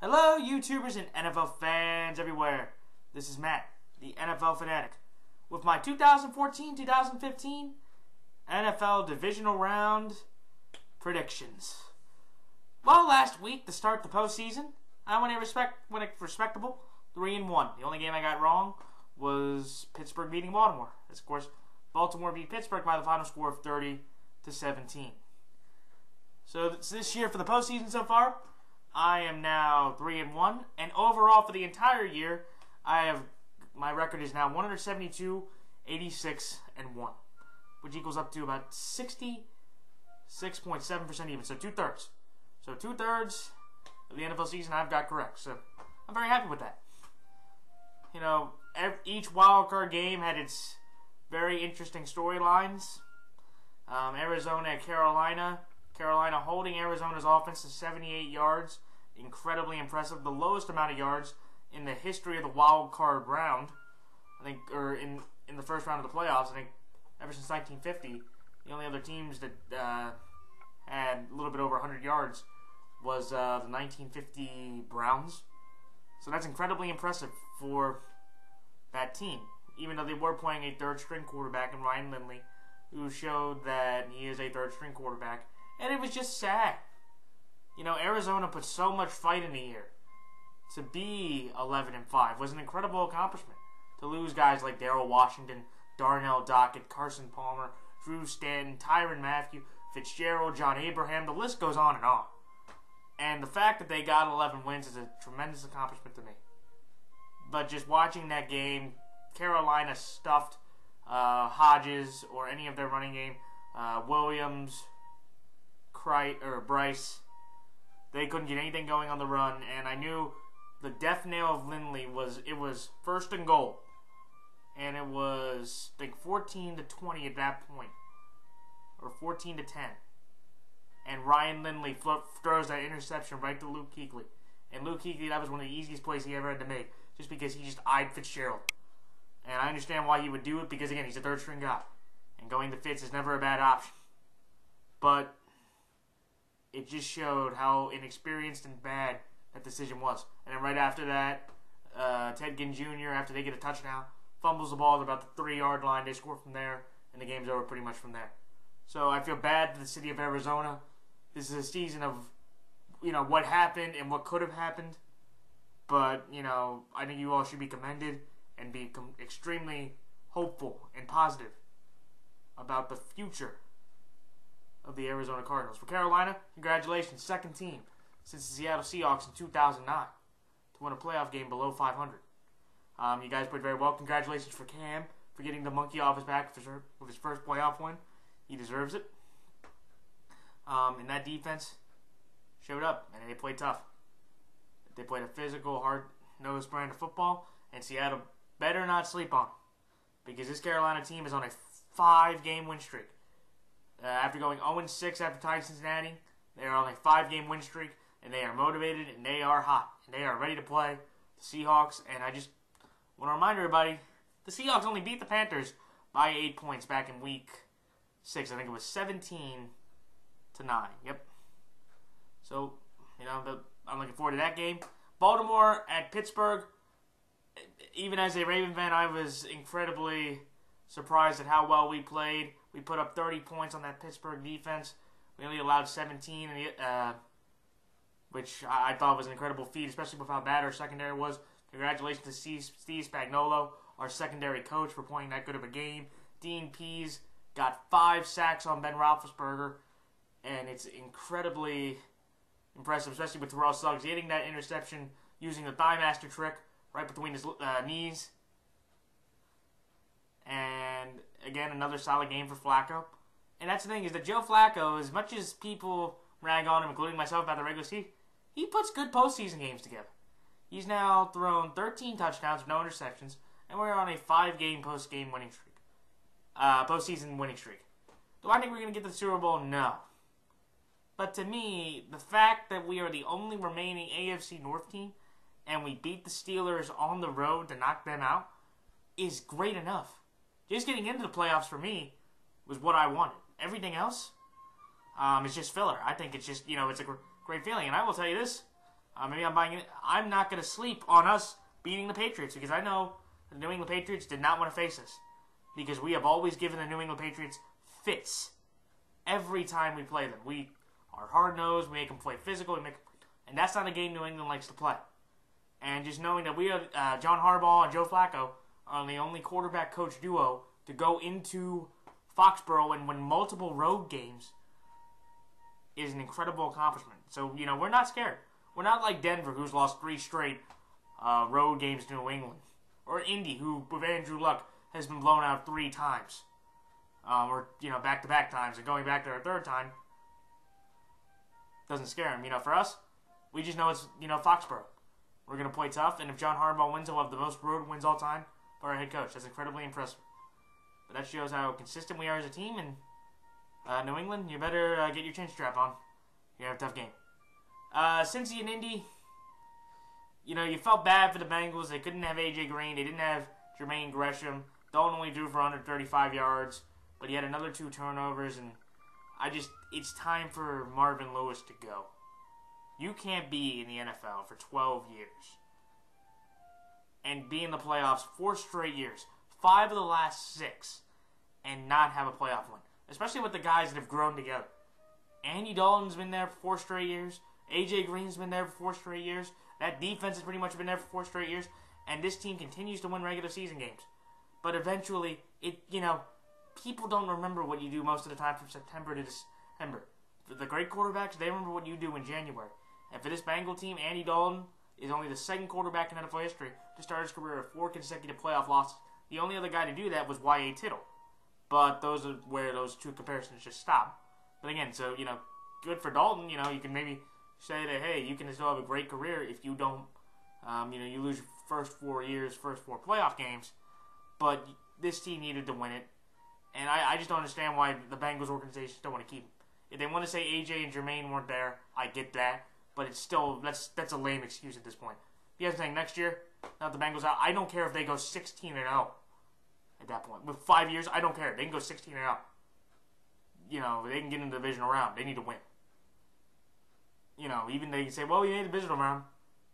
Hello, YouTubers and NFL fans everywhere. This is Matt, the NFL Fanatic, with my 2014-2015 NFL Divisional Round predictions. Well, last week to start the postseason, I went a respectable 3-1. The only game I got wrong was Pittsburgh beating Baltimore. Of course, Baltimore beat Pittsburgh by the final score of 30-17. So this year for the postseason so far, I am now 3-1, and overall for the entire year, my record is now 172, 86, and 1, which equals up to about 66.7% even. So two-thirds. So two-thirds of the NFL season I've got correct. So I'm very happy with that. You know, each wildcard game had its very interesting storylines. Arizona at Carolina. Carolina holding Arizona's offense to 78 yards. Incredibly impressive. The lowest amount of yards in the history of the wild card round. I think, or in the first round of the playoffs. I think ever since 1950, the only other teams that had a little bit over 100 yards was the 1950 Browns. So that's incredibly impressive for that team. Even though they were playing a third-string quarterback in Ryan Lindley, who showed that he is a third-string quarterback. And it was just sad. You know, Arizona put so much fight in the air. To be 11-5 was an incredible accomplishment. To lose guys like Darrell Washington, Darnell Dockett, Carson Palmer, Drew Stanton, Tyrann Mathieu, Fitzgerald, John Abraham, the list goes on and on. And the fact that they got 11 wins is a tremendous accomplishment to me. But just watching that game, Carolina stuffed Hodges or any of their running game, Williams, Bryce. They couldn't get anything going on the run, and I knew the death nail of Lindley was first and goal, and it was I think 14-20 at that point, or 14-10, and Ryan Lindley throws that interception right to Luke Kuechly, and Luke Kuechly, that was one of the easiest plays he ever had to make, just because he just eyed Fitzgerald, and I understand why he would do it, because again, he's a third string guy, and going to Fitz is never a bad option, but it just showed how inexperienced and bad that decision was. And then right after that, Ted Ginn Jr., after they get a touchdown, fumbles the ball at about the 3-yard line. They score from there, and the game's over pretty much from there. So I feel bad for the city of Arizona. This is a season of, you know, what happened and what could have happened. But, you know, I think you all should be commended and be extremely hopeful and positive about the future of the Arizona Cardinals. For Carolina, congratulations, second team since the Seattle Seahawks in 2009 to win a playoff game below 500. You guys played very well. Congratulations for Cam for getting the monkey off his back with his first playoff win. He deserves it. And that defense showed up, and they played tough. They played a physical, hard-nosed brand of football, and Seattle better not sleep on them, because this Carolina team is on a 5-game win streak. After going 0-6 after tying Cincinnati, they are on a 5-game win streak, and they are motivated, and they are hot, and they are ready to play the Seahawks. And I just want to remind everybody, the Seahawks only beat the Panthers by 8 points back in Week 6. I think it was 17-9. Yep. So, you know, I'm looking forward to that game. Baltimore at Pittsburgh. Even as a Raven fan, I was incredibly surprised at how well we played. We put up 30 points on that Pittsburgh defense. We only allowed 17, which I thought was an incredible feat, especially with how bad our secondary was. Congratulations to Steve Spagnuolo, our secondary coach, for playing that good of a game. Dean Pease got 5 sacks on Ben Roethlisberger, and it's incredibly impressive, especially with Terrell Suggs hitting that interception using the Thigh Master trick right between his knees. And again, another solid game for Flacco. And that's the thing, is that Joe Flacco, as much as people rag on him, including myself, about the regular season, he puts good postseason games together. He's now thrown 13 touchdowns with no interceptions, and we're on a 5-game postseason winning streak. Do I think we're going to get to the Super Bowl? No. But to me, the fact that we are the only remaining AFC North team, and we beat the Steelers on the road to knock them out, is great enough. Just getting into the playoffs for me was what I wanted. Everything else is just filler. I think it's just, you know, it's a great feeling. And I will tell you this, Maybe I'm buying it. I'm not going to sleep on us beating the Patriots because I know the New England Patriots did not want to face us because we have always given the New England Patriots fits every time we play them. We are hard-nosed. We make them play physical. And that's not a game New England likes to play. And just knowing that we have John Harbaugh and Joe Flacco are the only quarterback coach duo to go into Foxborough and win multiple road games is an incredible accomplishment. So, we're not scared. We're not like Denver, who's lost 3 straight road games to New England. Or Indy, who, with Andrew Luck, has been blown out 3 times. Or, back-to-back times. And going back to our 3rd time doesn't scare him. For us, we just know it's, Foxborough. We're going to play tough, and if John Harbaugh wins, he'll have the most road wins all time for our head coach. That's incredibly impressive. But that shows how consistent we are as a team, and New England, you better get your chin strap on. You have a tough game. Cincy and Indy, you felt bad for the Bengals. They couldn't have A.J. Green. They didn't have Jermaine Gresham. Dalton only threw for 135 yards, but he had another 2 turnovers, and it's time for Marvin Lewis to go. You can't be in the NFL for 12 years and be in the playoffs 4 straight years, 5 of the last 6, and not have a playoff win, especially with the guys that have grown together. Andy Dalton's been there for 4 straight years. A.J. Green's been there for 4 straight years. That defense has pretty much been there for 4 straight years, and this team continues to win regular season games. But eventually, people don't remember what you do most of the time from September to December. The great quarterbacks, they remember what you do in January. And for this Bengal team, Andy Dalton is only the 2nd quarterback in NFL history to start his career with 4 consecutive playoff losses. The only other guy to do that was Y.A. Tittle. But those are where those 2 comparisons just stop. But again, so, good for Dalton. You can maybe say that, hey, you can still have a great career if you don't, you lose your first 4 playoff games. But this team needed to win it. And I just don't understand why the Bengals organization don't want to keep him. If they want to say AJ and Jermaine weren't there, I get that. But it's still, that's a lame excuse at this point. You guys think next year, now the Bengals out, I don't care if they go 16-0 at that point. With 5 years, I don't care. They can go 16-0. They can get in the divisional round. They need to win. Even they can say, well, we made the divisional round.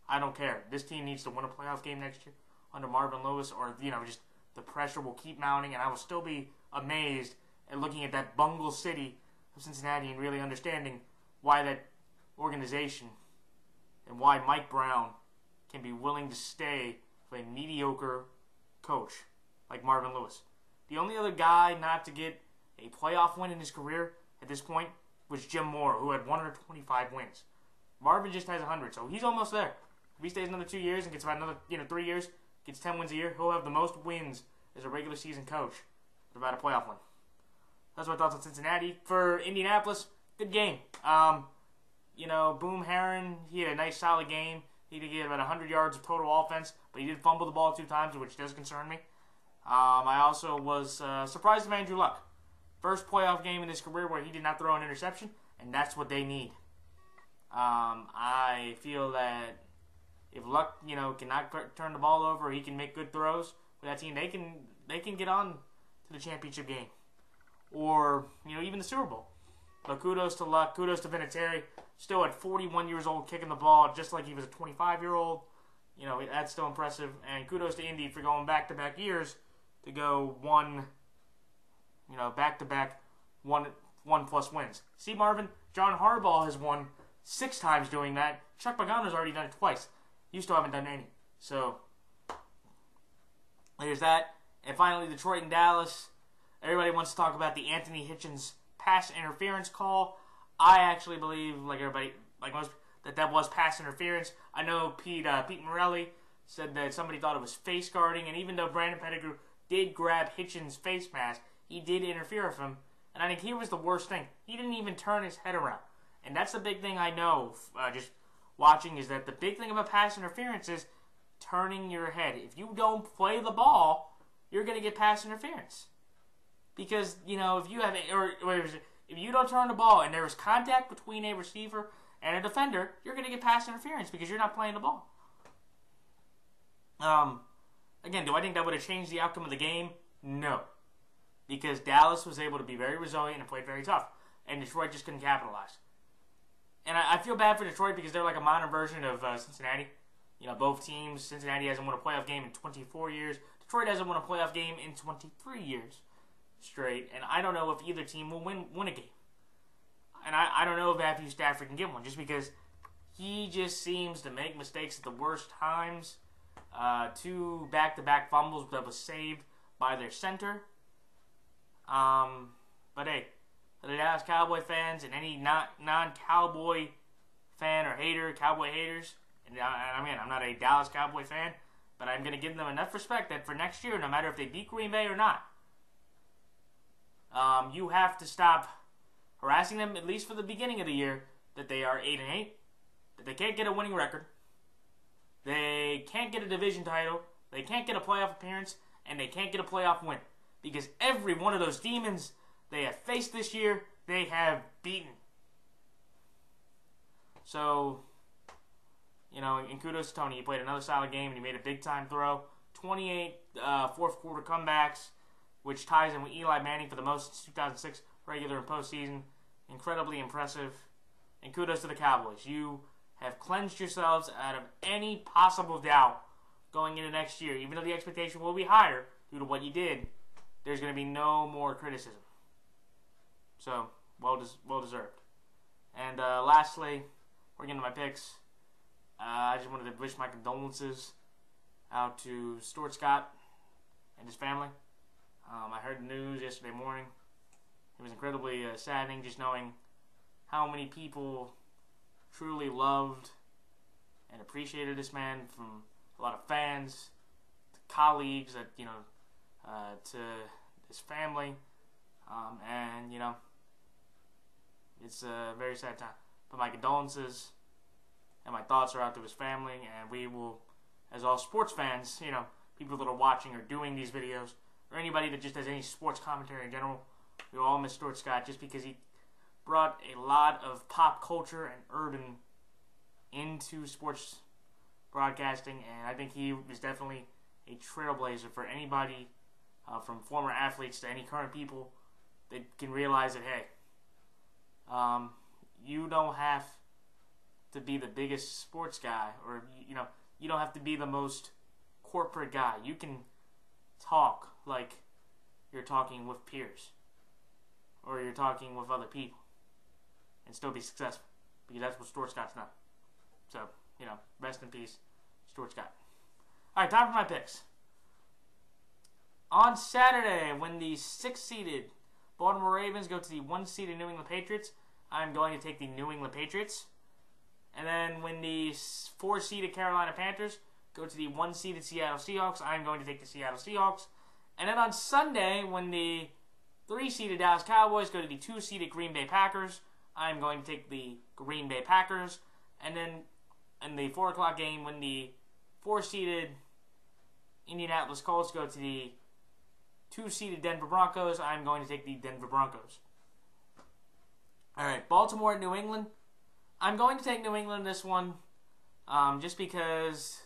I don't care. This team needs to win a playoff game next year under Marvin Lewis, or, just the pressure will keep mounting, and I will still be amazed at looking at that bungle city of Cincinnati and really understanding why that organization and why Mike Brown can be willing to stay with a mediocre coach like Marvin Lewis. The only other guy not to get a playoff win in his career at this point was Jim Moore, who had 125 wins. Marvin just has 100, so he's almost there. If he stays another 2 years and gets about another 3 years, gets 10 wins a year, he'll have the most wins as a regular season coach without a playoff win. That's my thoughts on Cincinnati. For Indianapolis, good game. Boom Herron, he had a nice solid game. He did get about 100 yards of total offense, but he did fumble the ball 2 times, which does concern me. I also was surprised of Andrew Luck. First playoff game in his career where he did not throw an interception, and that's what they need. I feel that if Luck, cannot turn the ball over, or he can make good throws with that team, they can get on to the championship game, or even the Super Bowl. But kudos to Luck, kudos to Vinatieri, still at 41 years old, kicking the ball just like he was a 25-year-old. That's still impressive. And kudos to Indy for going back-to-back years to go back-to-back one-plus wins. See, Marvin, John Harbaugh has won 6 times doing that. Chuck Pagano's already done it twice. You still haven't done any. So, there's that. And finally, Detroit and Dallas. Everybody wants to talk about the Anthony Hitchens pass interference call. I actually believe, like most, that was pass interference. I know Pete Morelli said that somebody thought it was face guarding, and even though Brandon Pettigrew did grab Hitchens' face mask, he did interfere with him. And I think here was the worst thing. He didn't even turn his head around. And that's the big thing I know, just watching, is that the big thing about pass interference is turning your head. If you don't play the ball, you're going to get pass interference. Because, if you have, if you don't turn the ball and there is contact between a receiver and a defender, you're going to get pass interference because you're not playing the ball. Again, do I think that would have changed the outcome of the game? No. Because Dallas was able to be very resilient and played very tough. And Detroit just couldn't capitalize. And I feel bad for Detroit because they're like a modern version of Cincinnati. You know, both teams. Cincinnati hasn't won a playoff game in 24 years. Detroit hasn't won a playoff game in 23 years straight. And I don't know if either team will win a game. And I don't know if Matthew Stafford can get one, just because he just seems to make mistakes at the worst times. 2 back-to-back fumbles that was saved by their center. But hey, for the Dallas Cowboy fans and any non-Cowboy fan or hater, Cowboy haters, and I'm not a Dallas Cowboy fan, but I'm going to give them enough respect that for next year, no matter if they beat Green Bay or not, you have to stop harassing them, at least for the beginning of the year, that they are 8-8, that they can't get a winning record, they can't get a division title, they can't get a playoff appearance, and they can't get a playoff win. Because every one of those demons they have faced this year, they have beaten. So, you know, and kudos to Tony. He played another solid game, and he made a big-time throw. 28 fourth-quarter comebacks, which ties him with Eli Manning for the most since 2006, regular and postseason. Incredibly impressive. And kudos to the Cowboys. You have cleansed yourselves out of any possible doubt going into next year. Even though the expectation will be higher due to what you did, there's going to be no more criticism. So, well deserved. And lastly, we're getting to my picks. I just wanted to wish my condolences out to Stuart Scott and his family. I heard the news yesterday morning. It was incredibly saddening just knowing how many people truly loved and appreciated this man, from a lot of fans to colleagues, that to his family, and it's a very sad time. But my condolences and my thoughts are out to his family, and we will, as all sports fans, people that are watching or doing these videos, or anybody that just has any sports commentary in general, we will all miss Stuart Scott just because he brought a lot of pop culture and urban into sports broadcasting, and I think he was definitely a trailblazer for anybody, from former athletes to any current people, that can realize that, hey, you don't have to be the biggest sports guy, or you don't have to be the most corporate guy. You can talk like you're talking with peers, or you're talking with other people, and still be successful, because that's what Stuart Scott's done. So, rest in peace, Stuart Scott. All right, time for my picks. On Saturday, when the 6th-seeded Baltimore Ravens go to the 1-seeded New England Patriots, I'm going to take the New England Patriots. And then when the 4-seeded Carolina Panthers go to the 1-seeded Seattle Seahawks, I'm going to take the Seattle Seahawks. And then on Sunday, when the 3-seeded Dallas Cowboys go to the 2-seeded Green Bay Packers, I'm going to take the Green Bay Packers. And then in the 4 o'clock game, when the 4-seeded Indianapolis Colts go to the 2-seeded Denver Broncos, I'm going to take the Denver Broncos. All right, Baltimore at New England. I'm going to take New England in this one, just because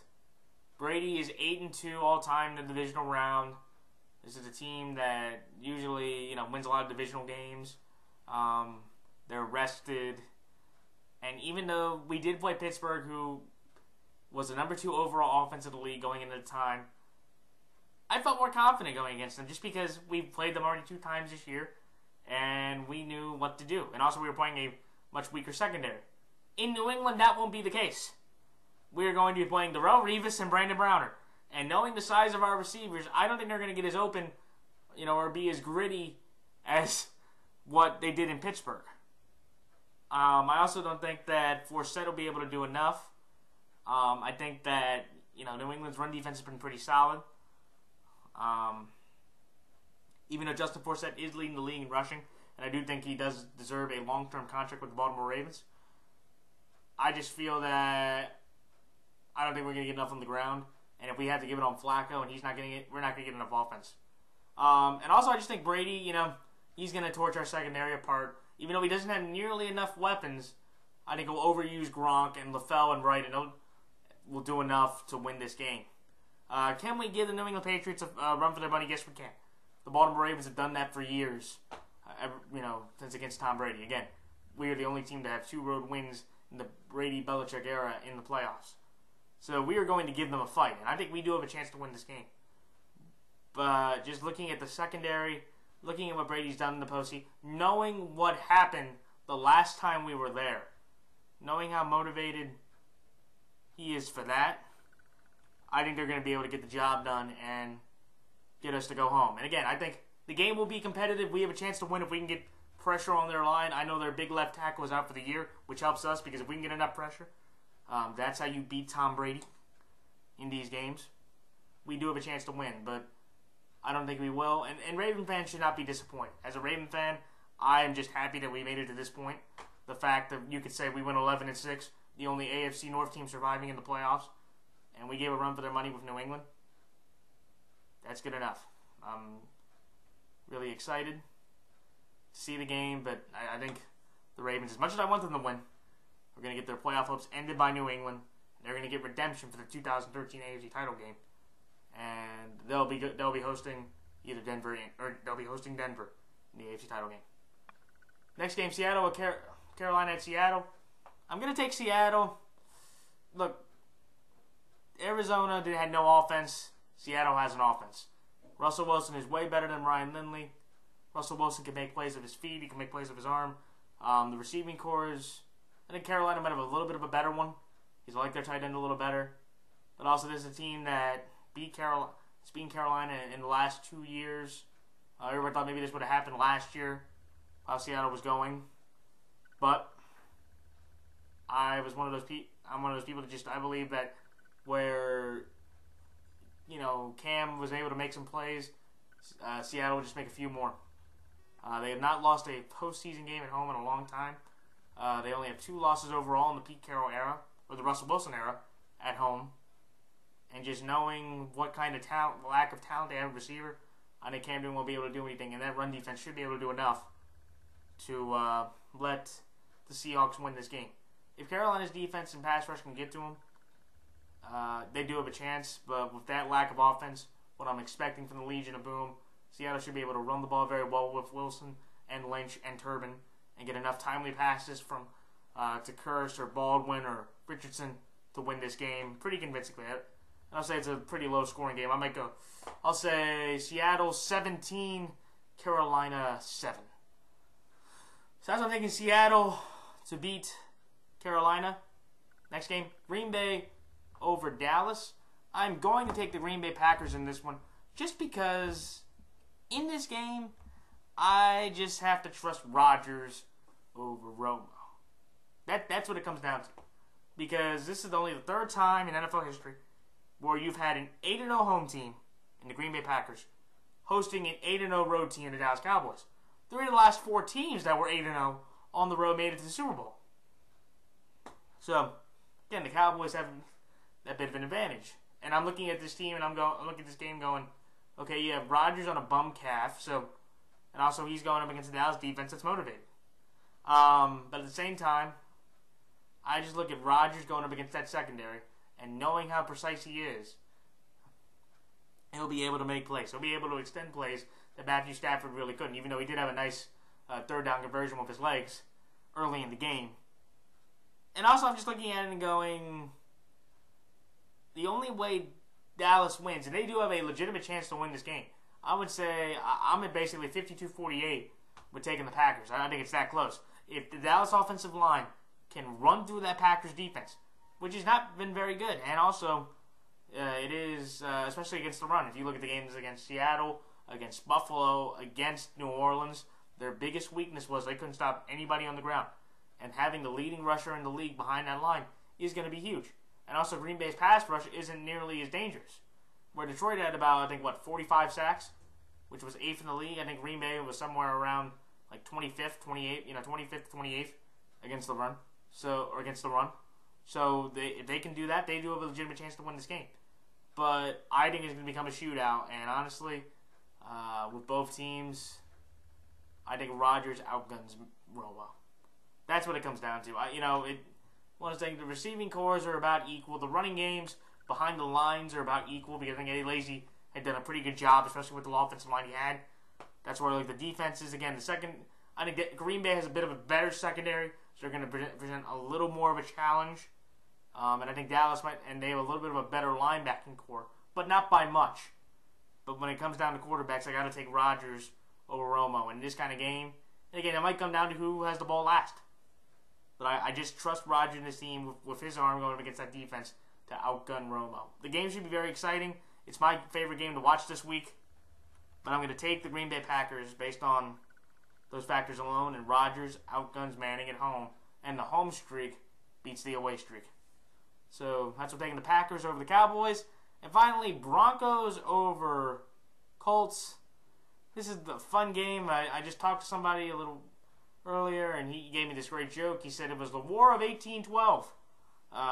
Brady is 8-2 all time in the divisional round. This is a team that usually wins a lot of divisional games. They're rested, and even though we did play Pittsburgh, who was the number 2 overall offense of the league going into the time, I felt more confident going against them, just because we've played them already 2 times this year, and we knew what to do. And also, we were playing a much weaker secondary. In New England, that won't be the case. We're going to be playing Darrelle Revis and Brandon Browner. And knowing the size of our receivers, I don't think they're going to get as open, or be as gritty as what they did in Pittsburgh. I also don't think that Forsett will be able to do enough. I think that, New England's run defense has been pretty solid. Even though Justin Forsett is leading the league in rushing, and I do think he does deserve a long-term contract with the Baltimore Ravens, I just feel that I don't think we're going to get enough on the ground. And if we had to give it on Flacco and he's not getting it, we're not going to get enough offense. And also, I just think Brady, he's going to torch our secondary apart. Even though he doesn't have nearly enough weapons, I think he'll overuse Gronk and LaFell and Wright, and will do enough to win this game. Can we give the New England Patriots a run for their money? Yes, we can. The Baltimore Ravens have done that for years, since against Tom Brady. Again, we are the only team to have 2 road wins in the Brady-Belichick era in the playoffs. So we are going to give them a fight, and I think we do have a chance to win this game. But just looking at the secondary, looking at what Brady's done in the postseason, knowing what happened the last time we were there, knowing how motivated he is for that, I think they're going to be able to get the job done and get us to go home. And again, I think the game will be competitive. We have a chance to win if we can get pressure on their line. I know their big left tackle is out for the year, which helps us because if we can get enough pressure, that's how you beat Tom Brady in these games. We do have a chance to win, but I don't think we will. And Raven fans should not be disappointed. As a Raven fan, I am just happy that we made it to this point. The fact that you could say we went 11-6, the only AFC North team surviving in the playoffs, and we gave a run for their money with New England. That's good enough. I'm really excited to see the game, but I think the Ravens, as much as I want them to win, are going to get their playoff hopes ended by New England. They're going to get redemption for the 2013 AFC title game, and they'll be hosting either Denver or they'll be hosting Denver in the AFC title game. Next game, Seattle, Carolina at Seattle. I'm going to take Seattle. Look, Arizona had no offense. Seattle has an offense. Russell Wilson is way better than Ryan Lindley. Russell Wilson can make plays of his feet. He can make plays of his arm. The receiving core is, I think Carolina might have a little bit of a better one. He's like their tight end a little better. But also there's a team that beat Carolina in the last 2 years. Everybody thought maybe this would have happened last year, how Seattle was going. But I'm one of those people that I believe that where, Cam was able to make some plays, Seattle will just make a few more. They have not lost a postseason game at home in a long time. They only have 2 losses overall in the Pete Carroll era, or the Russell Wilson era, at home. And just knowing what kind of lack of talent they have at receiver, I think Cam Newton won't be able to do anything, and that run defense should be able to do enough to let the Seahawks win this game. If Carolina's defense and pass rush can get to them, they do have a chance, but with that lack of offense, what I'm expecting from the Legion of Boom, Seattle should be able to run the ball very well with Wilson and Lynch and Turbin and get enough timely passes from to Kearse or Baldwin or Richardson to win this game pretty convincingly. I'll say it's a pretty low-scoring game. I'll say Seattle 17, Carolina 7. So as I'm thinking Seattle to beat Carolina. Next game, Green Bay over Dallas. I'm going to take the Green Bay Packers in this one just because in this game, I just have to trust Rodgers over Romo. That's what it comes down to. Because this is only the 3rd time in NFL history where you've had an 8-0 home team in the Green Bay Packers hosting an 8-0 road team in the Dallas Cowboys. 3 of the last 4 teams that were 8-0 on the road made it to the Super Bowl. So, again, the Cowboys have that bit of an advantage. And I'm looking at this team and I'm looking at this game going, okay, you have Rodgers on a bum calf, and also he's going up against the Dallas defense that's motivated. But at the same time, I just look at Rodgers going up against that secondary, and knowing how precise he is, he'll be able to make plays. He'll be able to extend plays that Matthew Stafford really couldn't, even though he did have a nice 3rd down conversion with his legs early in the game. And also, I'm just looking at it and going, the only way Dallas wins, and they do have a legitimate chance to win this game, I would say I'm at basically 52-48 with taking the Packers. I think it's that close. If the Dallas offensive line can run through that Packers defense, which has not been very good, and also it is, especially against the run. If you look at the games against Seattle, against Buffalo, against New Orleans, their biggest weakness was they couldn't stop anybody on the ground. And having the leading rusher in the league behind that line is going to be huge. And also Green Bay's pass rush isn't nearly as dangerous. Where Detroit had about, 45 sacks, which was 8th in the league. I think Green Bay was somewhere around 25th, 25th, 28th against the run. Or against the run. So if they can do that, they do have a legitimate chance to win this game. But I think it's going to become a shootout. And honestly, with both teams, I think Rodgers outguns Romo. That's what it comes down to. The receiving cores are about equal. The running games behind the lines are about equal because I think Eddie Lacy had done a pretty good job, especially with the offensive line he had. That's where the defense is. Again, I think that Green Bay has a bit of a better secondary, so they're going to present a little more of a challenge. And I think Dallas might, and they have a little bit of a better linebacking core, but not by much. But when it comes down to quarterbacks, I got to take Rodgers over Romo in this kind of game. And again, it might come down to who has the ball last. But I just trust Rodgers and his team with his arm going against that defense to outgun Romo. The game should be very exciting. It's my favorite game to watch this week. But I'm going to take the Green Bay Packers based on those factors alone. And Rodgers outguns Manning at home. And the home streak beats the away streak. So that's what I'm taking the Packers over the Cowboys. And finally, Broncos over Colts. This is the fun game. I just talked to somebody a little earlier, and he gave me this great joke. He said it was the War of 1812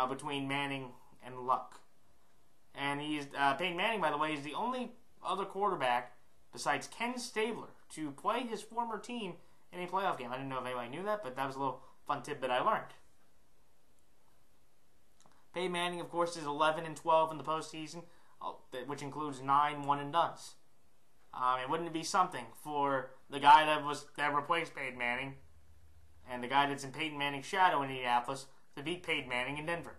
between Manning and Luck. And Peyton Manning, by the way, is the only other quarterback besides Ken Stabler to play his former team in a playoff game. I didn't know if anybody knew that, but that was a little fun tidbit I learned. Peyton Manning, of course, is 11-12 in the postseason, which includes 9 one-and-dones. And wouldn't it be something for the guy that replaced Peyton Manning and the guy that's in Peyton Manning's shadow in Indianapolis to beat Peyton Manning in Denver?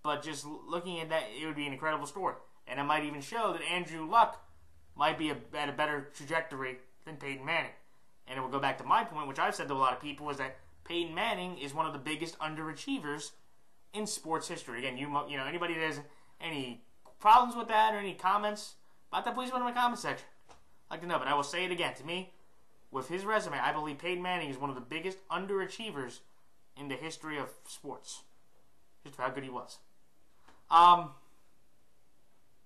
But just looking at that, it would be an incredible story. And it might even show that Andrew Luck might be at a better trajectory than Peyton Manning. And it will go back to my point, which I've said to a lot of people, is that Peyton Manning is one of the biggest underachievers in sports history. Again, you know, anybody that has any problems with that or any comments about that, please put in my comment section. I'd like to know, but I will say it again. To me, with his resume, I believe Peyton Manning is one of the biggest underachievers in the history of sports. Just how good he was.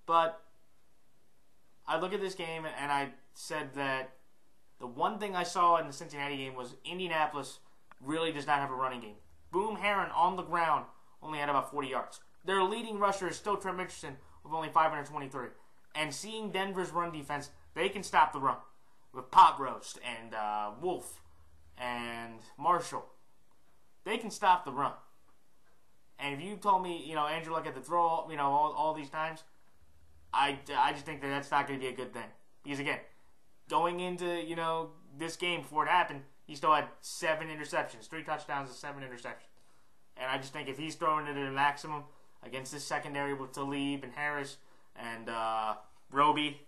But I look at this game and I said that the one thing I saw in the Cincinnati game was Indianapolis really does not have a running game. Boom Herron on the ground only had about 40 yards. Their leading rusher is still Trent Richardson with only 523. And seeing Denver's run defense, they can stop the run with Pot Roast and Wolf and Marshall. They can stop the run. And if you told me, you know, Andrew Luck had to throw, you know, all these times, I just think that that's not going to be a good thing. Because again, going into, you know, this game before it happened, he still had 7 interceptions, 3 touchdowns and 7 interceptions. And I just think if he's throwing it at a maximum against this secondary with Talib and Harris and Roby,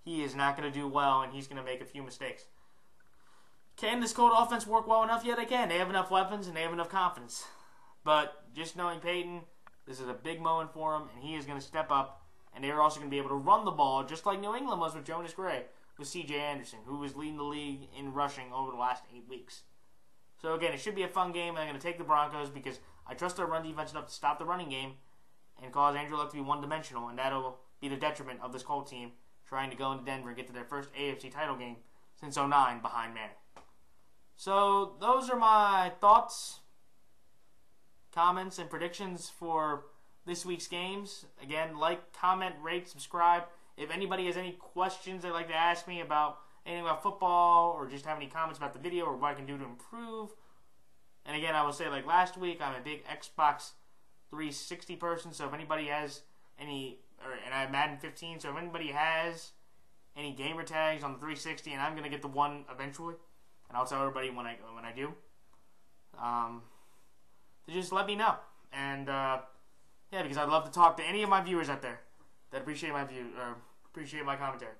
he is not going to do well, and he's going to make a few mistakes. Can this Colt offense work well enough? Yeah, they can. They have enough weapons, and they have enough confidence. But just knowing Peyton, this is a big moment for him, and he is going to step up. And they're also going to be able to run the ball, just like New England was with Jonas Gray, with C.J. Anderson, who was leading the league in rushing over the last 8 weeks. So again, it should be a fun game. I'm going to take the Broncos because I trust their run defense enough to stop the running game and cause Andrew Luck to be one-dimensional, and that'll be the detriment of this Colt team trying to go into Denver and get to their first AFC title game since '09 behind Manning. So those are my thoughts, comments, and predictions for this week's games. Again, like, comment, rate, subscribe. If anybody has any questions they'd like to ask me about anything about football or just have any comments about the video or what I can do to improve. And again, I will say, like last week, I'm a big Xbox 360 person, so if anybody has any, and I have Madden 15, so if anybody has any gamer tags on the 360, and I'm going to get the one eventually, and I'll tell everybody when I do, to just let me know. And, yeah, because I'd love to talk to any of my viewers out there that appreciate my commentary.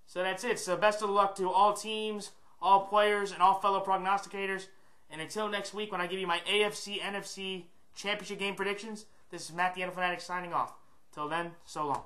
So that's it. So best of luck to all teams, all players, and all fellow prognosticators. And until next week when I give you my AFC, NFC championship game predictions, this is Matt the Fanatic signing off. Till then, so long.